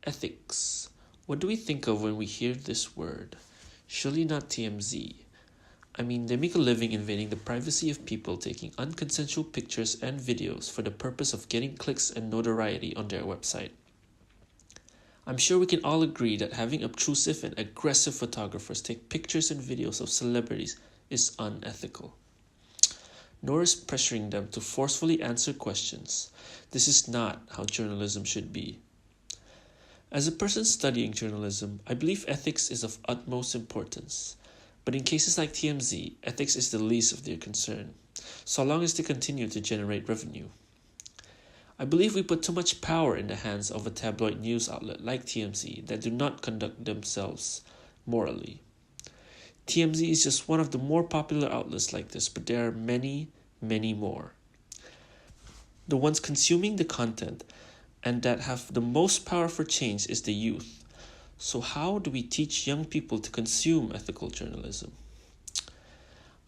Ethics. What do we think of when we hear this word? Surely not TMZ. I mean, they make a living invading the privacy of people, taking unconsensual pictures and videos for the purpose of getting clicks and notoriety on their website. I'm sure we can all agree that having obtrusive and aggressive photographers take pictures and videos of celebrities is unethical. Nor is pressuring them to forcefully answer questions. This is not how journalism should be. As a person studying journalism, I believe ethics is of utmost importance. But in cases like TMZ, ethics is the least of their concern, so long as they continue to generate revenue. I believe we put too much power in the hands of a tabloid news outlet like TMZ that do not conduct themselves morally. TMZ is just one of the more popular outlets like this, but there are many, many more. The ones consuming the content and that have the most power for change is the youth. So how do we teach young people to consume ethical journalism?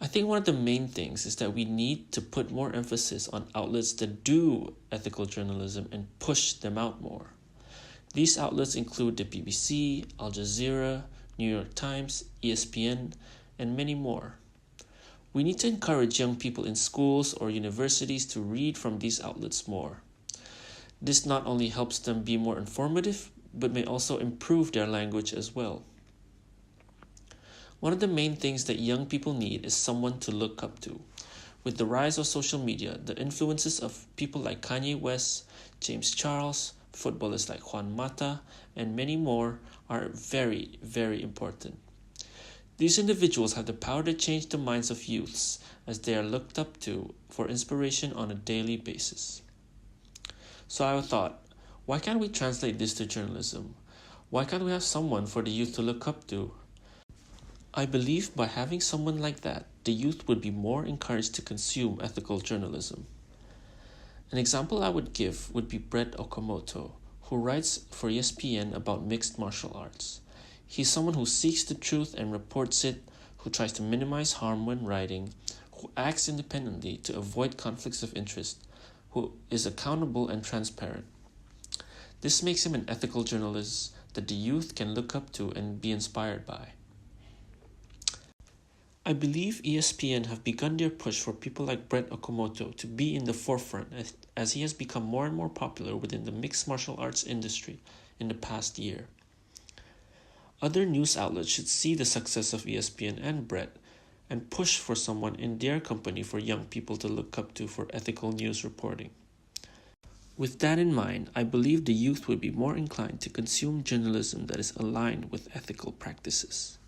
I think one of the main things is that we need to put more emphasis on outlets that do ethical journalism and push them out more. These outlets include the BBC, Al Jazeera, New York Times, ESPN, and many more. We need to encourage young people in schools or universities to read from these outlets more. This not only helps them be more informative, but may also improve their language as well. One of the main things that young people need is someone to look up to. With the rise of social media, the influences of people like Kanye West, James Charles, footballers like Juan Mata, and many more are very, very important. These individuals have the power to change the minds of youths as they are looked up to for inspiration on a daily basis. So I thought, why can't we translate this to journalism? Why can't we have someone for the youth to look up to? I believe by having someone like that, the youth would be more encouraged to consume ethical journalism. An example I would give would be Brett Okamoto, who writes for ESPN about mixed martial arts. He's someone who seeks the truth and reports it, who tries to minimize harm when writing, who acts independently to avoid conflicts of interest, who is accountable and transparent. This makes him an ethical journalist that the youth can look up to and be inspired by. I believe ESPN have begun their push for people like Brett Okamoto to be in the forefront as he has become more and more popular within the mixed martial arts industry in the past year. Other news outlets should see the success of ESPN and Brett and push for someone in their company for young people to look up to for ethical news reporting. With that in mind, I believe the youth would be more inclined to consume journalism that is aligned with ethical practices.